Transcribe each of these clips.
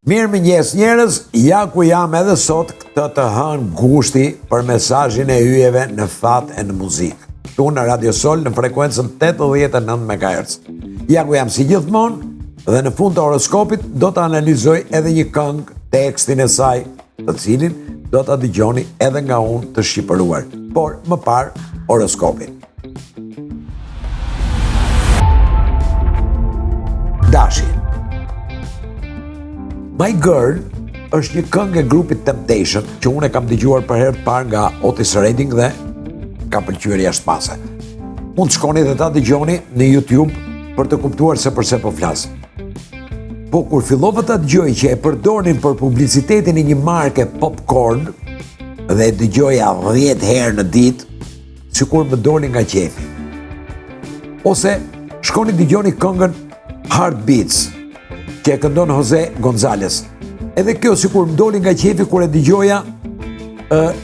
Mirë mëngjes njerëz, ja ku jam edhe sot këtë të hënë gushti për mesazhin e hyjeve në fat e në muzikë. Tu në Radio Sol në frekuencën 89 MHz. Ja ku jam si gjithmonë dhe në fund të horoskopit do të analizoj edhe një këngë, tekstin e saj, të cilin do të dëgjoni edhe nga unë të shqipëruar. Por më parë horoskopin. Dashi. My Girl është një këngë e grupit Temptation që unë e kam dëgjuar për herë të parë nga Otis Redding dhe ka pëlqyer jashtëmase. Mund të shkoni dhe ta dëgjoni në YouTube për të kuptuar se përse po flas. Po kur fillova ta dëgjoj që e përdornin për publicitetin e një marke popcorn dhe e dëgjoja 10 herë në ditë, sikur më doli nga qefi. Ose shkoni dëgjoni këngën Heartbeats që e këndon Jose Gonzalez. Edhe kjo sikur më doli nga qefi kur e dëgjoja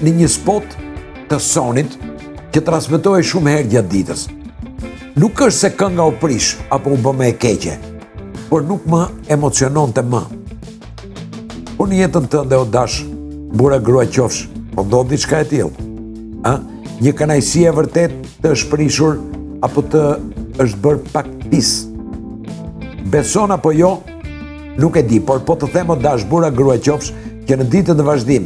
në një spot të Sonit që transmetohej shumë herë gjatë ditës. Nuk është se kënga u prish apo u bë më e keqe, por nuk më emociononte më. Po në jetën tënde o dash, burra grua qofsh, po ndodh diçka e tillë. Një kënaqësi e vërtet të shprishur apo të është bërë pak pis. Beson apo jo? Nuk e di, por po të them o dash, burra grua qofsh, që në ditën e vazhdim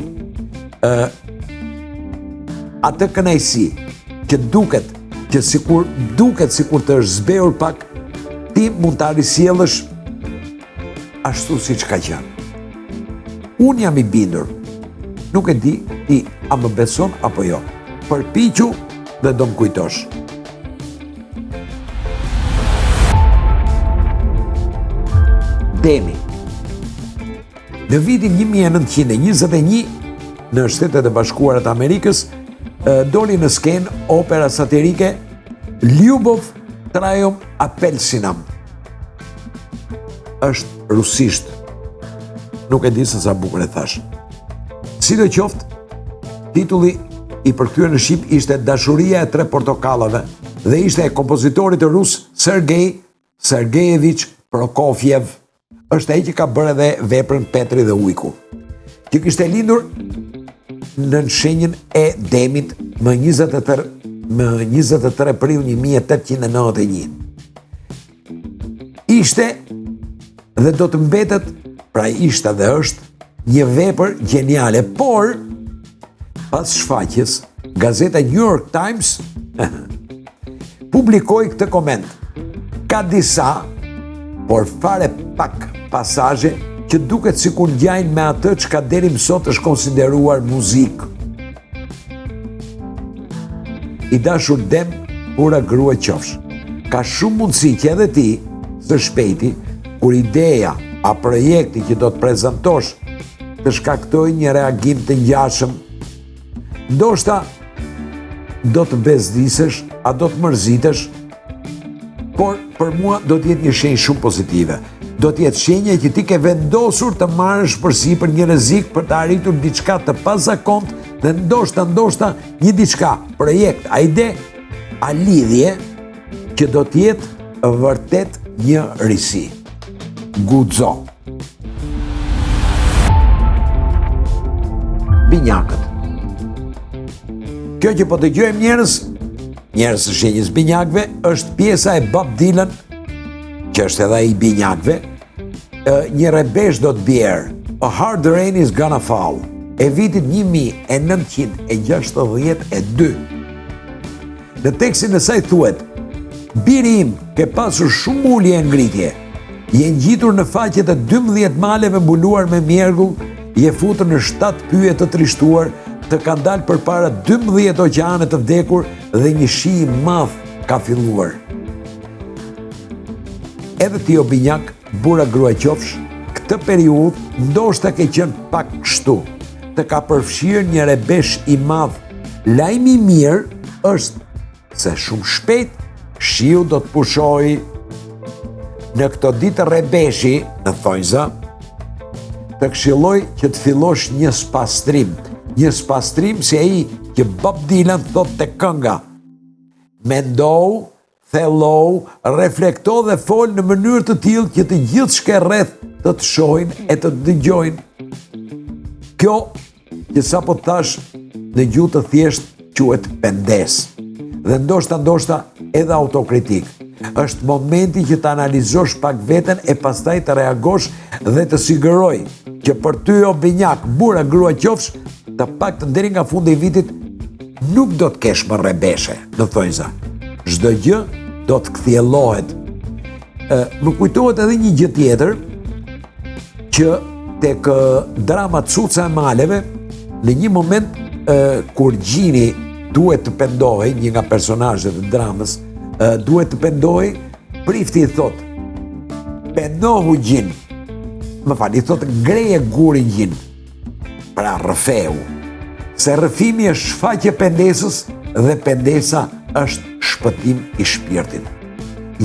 atë kënaqësi që duket sikur të është zbehur pak, ti mund ta risjellësh ashtu siç ka qenë. Unë jam i bindur. Nuk e di ti a më beson apo jo. Përpiqu dhe do më kujtosh. Demi. Në vitin 1921, në Shtetet e Bashkuara të Amerikës, doli në skenë opera satirike Ljubov trajom apelsinam. Është rusisht. Nuk e di se sa bukur e thash. Sidoqoftë, titulli i përkthyer në shqip ishte Dashuria e 3 portokallave dhe ishte e kompozitorit rus Sergej Sergejevich Prokofjev. Është ai që ka bërë edhe veprën Petri dhe Ujku, që kishte lindur në shenjën e Demit më 23 prill 1891. Ishte dhe do të mbetet, pra ishte dhe është një vepër gjeniale, por pas shfaqjes, gazeta New York Times publikoi këtë koment. Ka disa, por fare pak pasazhe që duket sikur ngjajnë me atë çka deri më sot është konsideruar muzikë. I dashur Dem, burra grua qofsh, ka shumë mundësi që edhe ti, së shpejti, kur ideja a projekti që do të prezantosh të shkaktojë një reagim të ngjashëm, ndoshta do të bezdisesh, a do të mërzitesh, por për mua do të jetë një shenjë shumë pozitive. Do të jetë shenja që ti ke vendosur të marrësh përsipër një rrezik për të arritur diçka të pazakont dhe ndoshta një diçka, projekt, a ide, a lidhje që do të jetë vërtet një risi. Guxo. Binjakët. Kjo që po dëgjojmë njerëz së shenjës binjakëve, është pjesa e Bob Dylan, që është edhe i binjakëve, një rebesh do të bjerë, A Hard Rain is Gonna Fall, e vitit 1962. Në tekstin e saj thuhet: Biri im, ke pasur shumë ulje e ngritje, je ngjitur në faqet e 12 maleve mbuluar me mjergull, je futur në 7 pyje të trishtuar, të kanë dalë përpara 12 oqeane të vdekur dhe një shi i madh ka filluar. Edhe ti o binjak, burra grua qofsh, këtë periudhë ndoshta ke qenë pak kështu, të ka përfshirë një rebesh i madh. Lajmi i mirë është se shumë shpejt shiu do të pushojë. Në këto ditë rebeshi, në thonjza, të këshilloj që të fillosh një spastrim si ai që Bob Dylan thot te kënga. Mendou, thello, reflekto dhe fol në mënyrë të tillë që të gjithçka rreth të të shohin e të dëgjojnë. Kjo, që sa po thash në gjuhë të thjesht, quhet pendes. Dhe ndoshta edhe autokritik. Është momenti që të analizosh pak veten e pastaj të reagosh dhe të siguroj që për ty o binjak, burra, grua qofsh, të pak të deri nga fundi i vitit nuk do të kesh më rrebeshe në thonjza. Çdo gjë do të kthjellohet. Më kujtohet edhe një gjë tjetër që tek drama Cuca e Maleve, në një moment kur Gjini duhet të pendohej, një nga personazhet e dramës, duhet të pendohej, prifti i thot, pendohu Gjin. Më fal, i thot greje guri Gjin. Pra rrëfeu. Se rrëfimi është shfaqje pendesës dhe pendesa është shpëtim i shpirtit.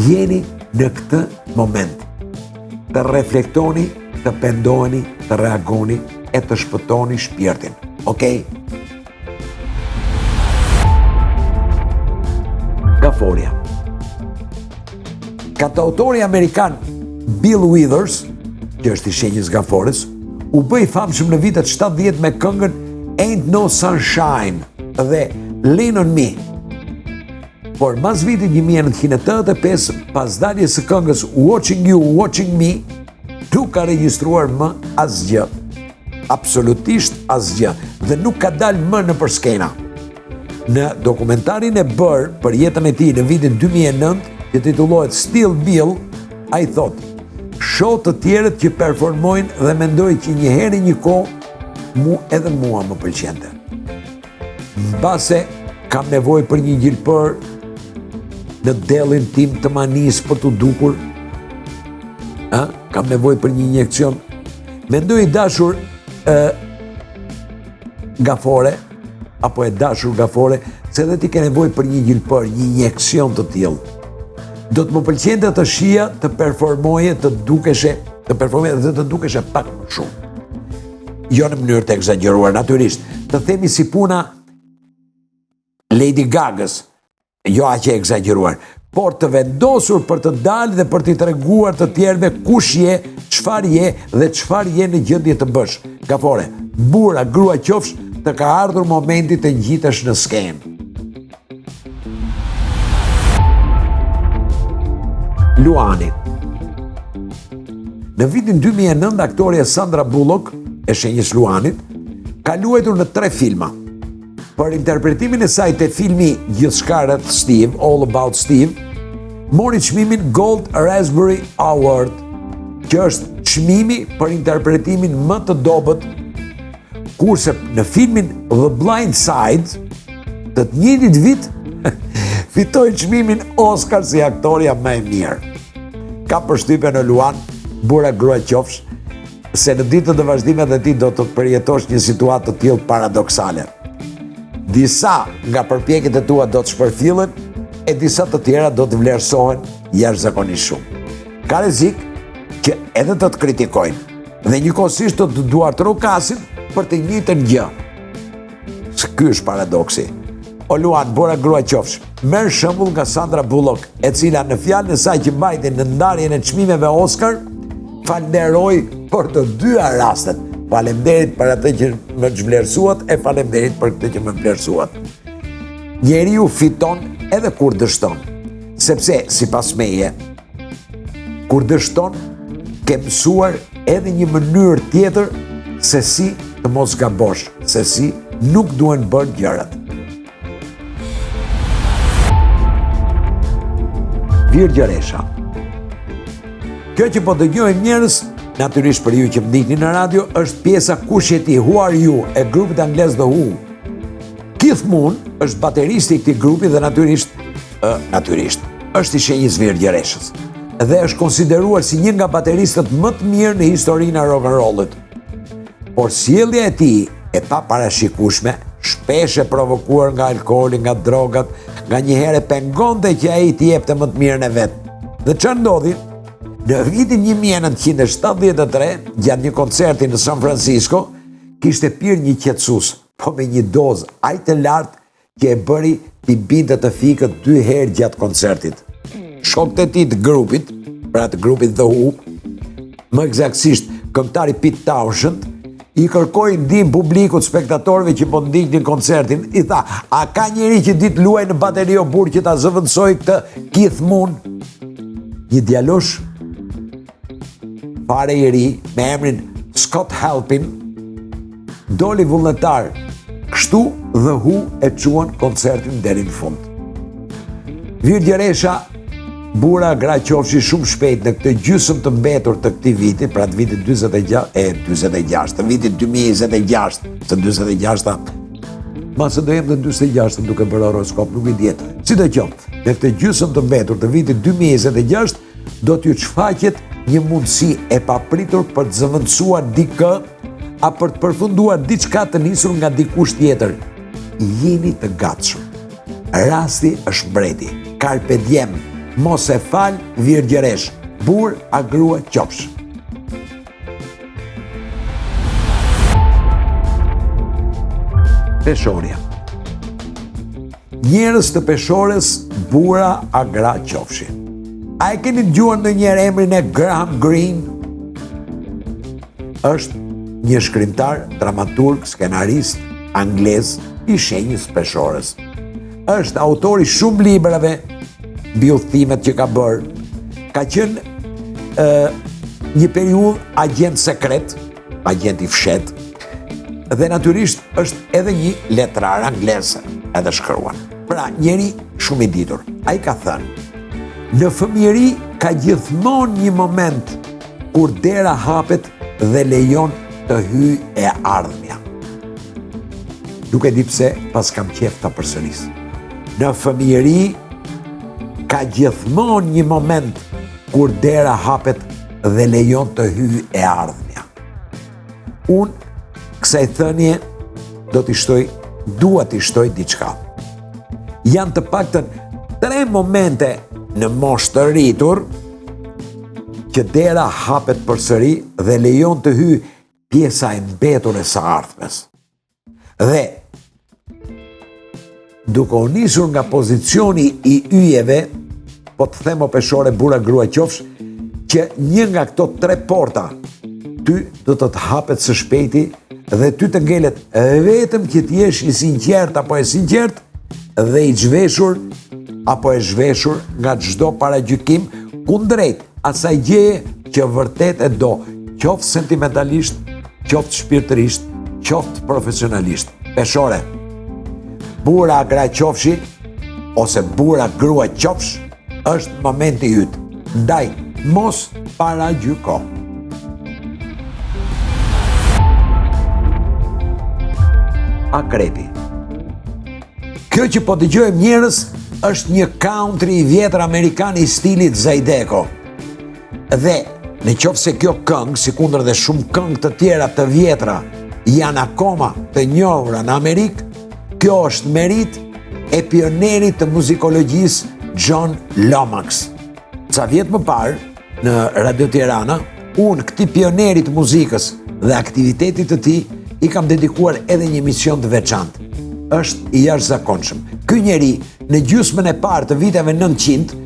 Jeni në këtë moment. Të reflektoni, të pendoheni, të reagoni e të shpëtoni shpirtin. Okej? Gaforia. Kantautori amerikan Bill Withers, që është i shenjës gafores, u bëj famshëm në vitet 70 me këngën Ain't No Sunshine dhe Lean on Me. Por mas vitit 1985, pas daljes së këngës Watching You, Watching Me, nuk ka regjistruar më asgjë. Absolutisht asgjë. Dhe nuk ka dalë më në për skena. Në dokumentarin e bërë për jetën e tij në vitin 2009, që titullohet Still Bill, ai thot, show të tjerët që performojnë dhe mendoj që një herë një kohë edhe mua më pëlqente. Mbase kam nevojë për një gjilpër në dellin tim të manisë për të dukur. Kam nevojë për një injekcion. Mendoj i dashur gafore, apo e dashur gafore, se dhe ti ke nevojë për një gjilpër, një injekcion të tillë. Do të më pëlqente të shija të performoje, të performoje dhe të dukeshe pak më shumë. Jo në mënyrë të egzageruar, natyrisht. Të themi si puna Lady Gagës, jo aq e egzageruar, por të vendosur për të dalë dhe për t'i treguar të tjerëve kush je, çfarë je dhe çfarë je në gjendje të bësh. Gafore, burra, grua qofsh, të ka ardhur momenti të ngjitesh në skenë. Luani. Në vitin 2009, aktoria Sandra Bullock, e shenjës Luanit, ka luajtur në 3 filma. Për interpretimin e saj te filmi Gjithçka rreth Steve, All About Steve, mori çmimin Gold Raspberry Award, që është çmimi për interpretimin më të dobët, kurse në filmin The Blind Side, të njëjtit vit, fitoi çmimin Oscar si aktoria më e mirë. Ka përshtypjen në Luan, burra, grua qofsh, se në ditët e vazhdimet e tij do të përjetosh një situatë të tillë paradoksale. Disa nga përpjekjet e tua do të shpërfillen e disa të tjera do të vlerësohen jashtëzakonisht shumë. Ka rrezik që edhe të kritikojnë dhe njëkohësisht do të duartrokasin për të njëjtën gjë. Ky është paradoksi. O Luan, burra, grua qofsh, merr shembull nga Sandra Bullock, e cila në fjalën e saj që mbajti në ndarjen e çmimeve Oscar, falenderoi për të dyja rastet. Faleminderit për atë që më vlerësuat e faleminderit për këtë që më vlerësuat. Njeriu fiton edhe kur dështon, sepse sipas meje, kur dështon, ke mësuar edhe një mënyrë tjetër se si të mos gabosh, se si nuk duhen bërë gjërat. Virgja Resha. Kjo që po dëgjojnë njerëz, natyrisht për ju që më ndiqni në radio, është pjesa Kush je ti, Who Are You, e grupit angles The Who. Keith Moon është bateristi i këtij grupi dhe natyrisht është i shenjës Virgja Reshës. Dhe është konsideruar si një nga bateristët më të mirë në historinë e rock and rollit. Por sjellja e tij e paparashikueshme, shpesh e provokuar nga alkooli, nga drogat, nga një herë pengonte që ai t'i jepte më të mirën e vet. Dhe çfarë ndodhi? Në vitin 1973, gjatë një koncerti në San Francisco, kishte pirë një qetësues, po me një dozë aq të lartë që e bëri t'i binte të fikët 2 herë gjatë koncertit. Shokët e tij të grupit, pra të grupit The Who, më eksaktësisht këngëtari Pete Townshend, i kërkoi ndihmë publikut, spektatorëve që po ndiknin koncertin, i tha, a ka njeri që ditë luaj në bateri o burr që ta zëvendësoj këtë Keith Moon? Një djalosh fare i ri me emrin Scott Halpin doli vullnetar. Kështu The Who e quan koncertin deri në fund. Virgje Resha, bura gra qofshi shumë shpejt në këtë gjysmë të mbetur të këtij viti, pra të vitit 46, të vitit 2026, se 46-ta, masë do jem të 46 duke bërë horoskop, nuk i djetë. Si të qoftë, në këtë gjysmë të mbetur të vitit 2026, do t'ju shfaqet një mundësi e papritur për të zëvendësuar dikë, a për të përfunduar diçka të nisur nga dikush tjetër. Jeni të gatshëm. Rasti është mbreti. Carpe diem. Mos e fal Virgje Resh. Burr a grua qofsh. Peshorja. Njerëz të peshores, bura a gra qofshin. A e keni dëgjuar ndonjëherë emrin e Graham Greene? Është një shkrimtar, dramaturg, skenarist, anglez, i shenjës peshores. Është autori shumë librave, mbi udhëtimet që ka bërë. Ka qenë një periudhë agent sekret, agent i fshet, dhe natyrisht është edhe një letrar anglez, edhe shkruan. Pra, njeri shumë i ditur. Ai ka thënë, në fëmijëri ka gjithmonë një moment kur dera hapet dhe lejon të hyj e ardhmja. Nuk e di pse, pas kam qef ta përsëris. Në fëmijëri ka gjithmonë një moment kur dera hapet dhe lejon të hyj e ardhmja. Unë kësaj thënie dua t'i shtoj diçka. Janë të paktën 3 momente në moshë të rritur që dera hapet përsëri dhe lejon të hyj pjesa e mbetur e së ardhmes. Dhe duke u nisur nga pozicioni i yjeve, po të them o peshore, bura grua qofsh, që një nga këto 3 porta ty do të hapet së shpejti dhe ty të ngelet vetëm që t'jesh i sinqert apo e sinqert dhe i zhveshur apo e zhveshur nga çdo paragjykim kundrejt asaj gjeje që vërtet e do, qoftë sentimentalisht, qoftë shpirtërisht, qoftë profesionalisht. Peshore, bura gra qofshi, ose bura grua qofsh, është momenti yt. Ndaj, mos paragjyko. Akrepi. Kjo që po dëgjojmë njerëz është një country i vjetër amerikan i stilit Zydeco. Dhe në qoftë se kjo këngë, si kundër dhe shumë këngë të tjera të vjetra, janë akoma të njohura në Amerikë, kjo është merit e pionerit të muzikologjisë John Lomax. Ca vjet më parë, në Radio Tirana, unë këtij pionerit të muzikës dhe aktivitetit të tij i kam dedikuar edhe një emision të veçantë. Është i jashtëzakonshëm. Ky njeri në gjysmën e parë të viteve 900,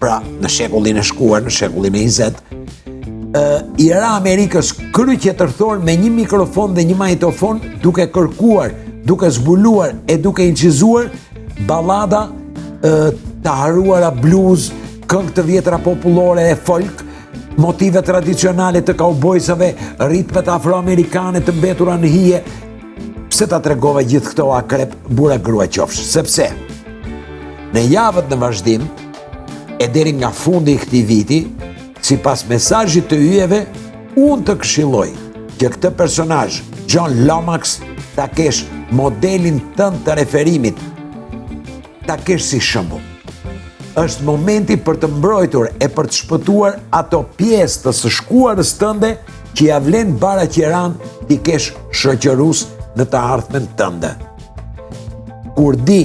pra në shekullin e shkuar, në shekullin e 20, i ra Amerikës kryqëtërthor me një mikrofon dhe një magnetofon, duke kërkuar, duke zbuluar e duke incizuar ballada të haruara blues, këngë të vjetra popullore e folk, motive tradicionale të kaubojsave, ritmet afroamerikane të mbetura në hije. Pse ta tregova gjithë këto akrep, bura grua qofsh? Sepse në javët në vazhdim e deri nga fundi i këtij viti, sipas mesazhit të yjeve, unë të këshilloj që këtë personazh, John Lomax, ta kesh modelin tënd të referimit, ta kesh si shembull. Është momenti për të mbrojtur e për të shpëtuar ato pjesë të së shkuarës tënde që ja vlen bara qiran t'i kesh shoqërus në të ardhmen tënde. Kur di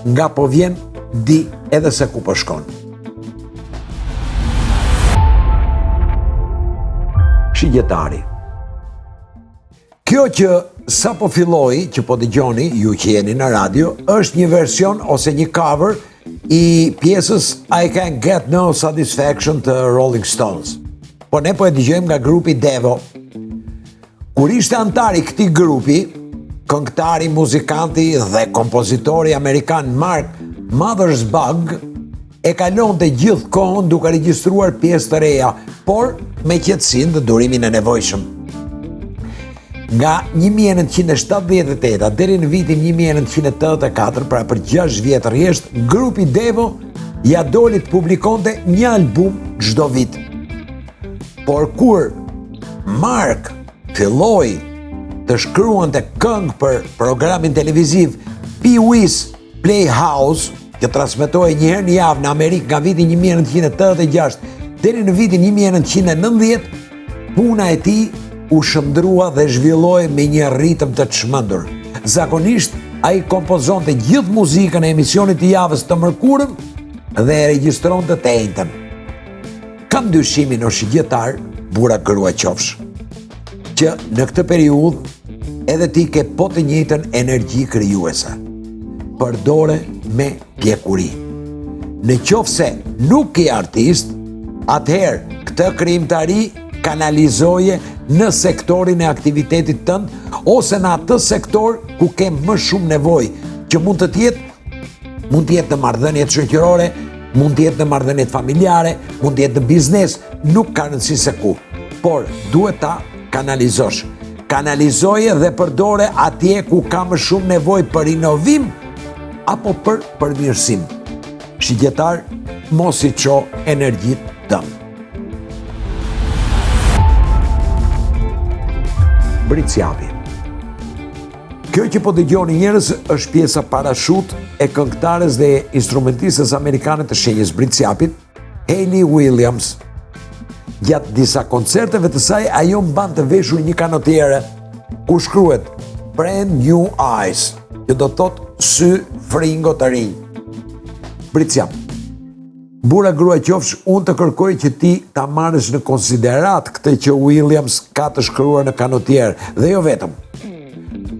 nga po vjen, di edhe se ku po shkon. Shigjetari. Kjo që sa po filloi, që po dëgjoni, ju që jeni në radio, është një version ose një cover i pjesës I Can't Get No Satisfaction të Rolling Stones. po ne po e dëgjojmë nga grupi Devo. Kur ishte antar i këtij grupi, këngëtari, muzikanti dhe kompozitori amerikan Mark Mothersbaugh e kalonte gjithë kohën duke regjistruar pjesë të reja, por me qetësinë dhe durimin e nevojshëm. Nga 1978 deri në vitin 1984, pra për 6 vjet rresht, grupi Devo ja doli të publikonte një album çdo vit. Por kur Mark filloi të shkruante këngë për programin televiziv Pee-wee's Playhouse, që transmetohej një herë në javë në Amerikë nga viti 1986 deri në vitin 1990, puna e tij u shndrua dhe zhvilloi me një ritëm të çmendur. Zakonisht ai kompozonte gjithë muzikën e emisionit të javës të mërkurëm dhe e regjistronte të njëjtën. Kam dyshimin o shigjetar, burra grua qofsh, që në këtë periudhë edhe ti ke po të njëjtën energji krijuese. Përdore me pjekuri. Në qoftë se nuk je artist, atëherë këtë krijimtari kanalizoje në sektorin e aktivitetit tënd ose në atë sektor ku ke më shumë nevojë, që mund të jetë në marrëdhëniet shoqërore, mund të jetë në marrëdhëniet familjare, mund të jetë në biznes, nuk ka rëndësi se ku, por duhet ta kanalizosh. Kanalizoje dhe përdore atje ku ka më shumë nevojë për inovim apo për përmirësim. Shigjetar, mos i ço energjitë tënde. Britsjapi. Kjo që po dëgjoni njerëz është pjesa parashut e këngëtares dhe instrumentistës amerikane të shenjës Britsjapit, Hayley Williams. Gjatë disa koncerteve të saj, ajo mban të veshur një kanotiere ku shkruhet Brand New Eyes, që do thotë sy fringo të rinj. Britsjap. Burra grua qofsh, unë të kërkoj që ti ta marrësh në konsiderat këtë që Williams ka të shkruar në kanotier, dhe jo vetëm.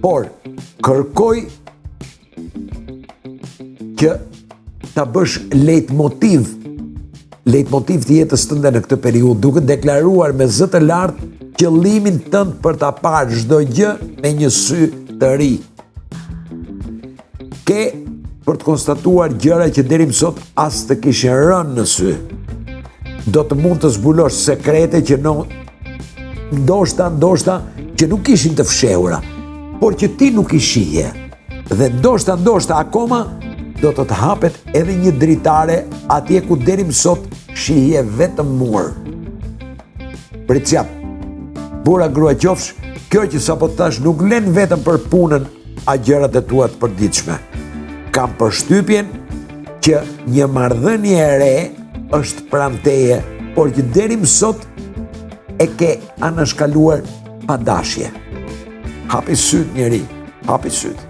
Por, kërkoj që ta bësh leitmotiv të jetës tënde në këtë periudhë, duke deklaruar me zë të lartë qëllimin tënd për ta parë çdo gjë me një sy të ri. Ke për të konstatuar gjëra që deri më sot as të kishin rënë në sy. Do të mund të zbulosh sekrete që ndoshta që nuk ishin të fshehura, por që ti nuk i shihje. Dhe ndoshta akoma do të hapet edhe një dritare atje ku deri më sot shihje vetëm mur. Britsjap, burra grua qofsh, kjo që sapo thash nuk len vetëm për punën a gjërat e tua të përditshme. Kam përshtypjen që një marrëdhënie e re është pranë teje, por që deri më sot e ke anashkaluar pa dashje. Hapi syt njeri, hapi syt.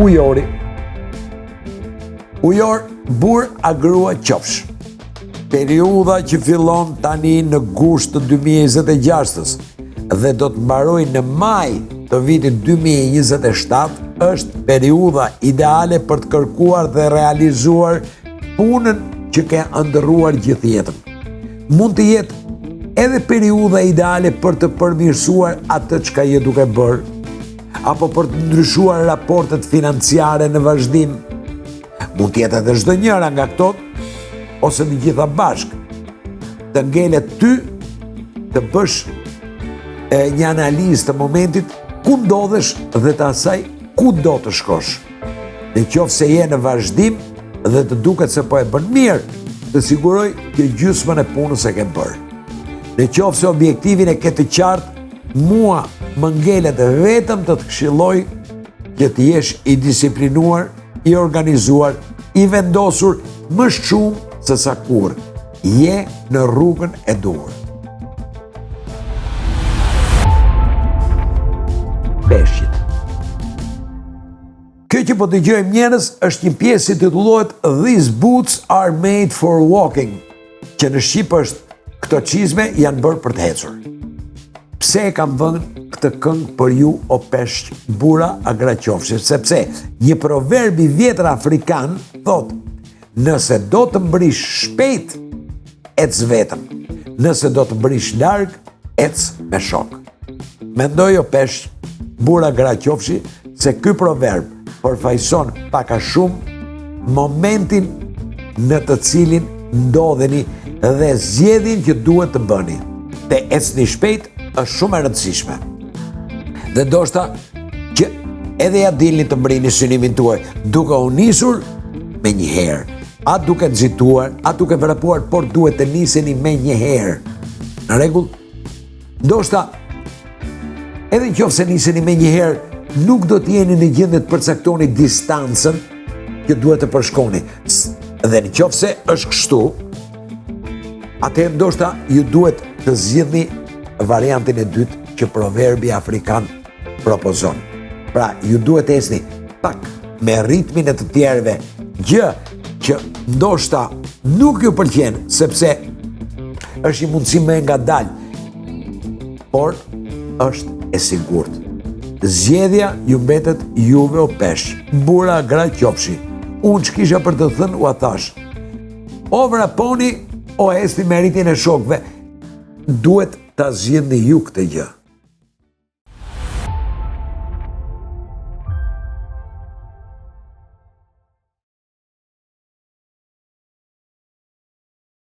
Ujori. Ujor, burr a grua qofsh. Periudha që fillon tani në gusht të 2026-s dhe do të mbaroj në maj të vitit 2027 është periudha ideale për të kërkuar dhe realizuar punën që ke ëndërruar gjithë jetën. Mund të jetë edhe periudha ideale për të përmirësuar atë çka je duke bërë, apo për të ndryshuar raportet financiare në vazhdim. Mund të jetë edhe çdo njëra nga këto, ose në gjitha bashkë. Të ngelet ty të bësh një analizë të momentit ku ndodhesh dhe të asaj ku do të shkosh. Në qoftë se je në vazhdim dhe të duket se po e bën mirë, të siguroj që gjysmën e punës e ke bërë. Në qoftë se objektivin e ke të qartë, mua më ngelet vetëm të këshilloj që të jesh i disiplinuar, i organizuar, i vendosur më shumë se sa kur je në rrugën e duhur. Peshqit. Kjo që po dëgjojmë njerëz është një pjesë që titullohet These Boots Are Made for Walking, që në shqip është këto çizme janë bërë për të ecur. Pse e kam vënë këtë këngë për ju o peshq, burra a gra qofshi? Sepse një proverb i vjetër afrikan thotë: nëse do të mbrish shpejt, ec vetëm. Nëse do të bërish larg, ec me shok. Mendoj o pesh, bura gra qofshi, se ky proverb përfaqëson pak a shumë momentin në të cilin ndodheni dhe zgjedhjen që duhet të bëni. Te ecni shpejt është shumë e rëndësishme. Dhe ndoshta që edhe ja dilni të mbrini synimin tuaj, duke u nisur me një herë. A duke nxituar, a duke vrapuar, por duhet të niseni me një herë. Në rregull? Ndoshta edhe nëse niseni me një herë, nuk do të jeni në gjendje të përcaktoni distancën që duhet të përshkoni. Dhe nëse është kështu, atëherë ndoshta ju duhet të zgjidhni variantin e dytë që proverbi afrikan propozon. Pra, ju duhet të ecni pak me ritmin e të tjerëve, gjë që ndoshta nuk ju pëlqen sepse është një mundësi më e ngadalë, por është e sigurt. Zgjedhja ju mbetet juve o pesh, bura gra qofshi. Unë që kisha për të thënë u a thash. O vraponi, o ecni me ritmin e shokëve, duhet ta zgjidhni ju këtë gjë.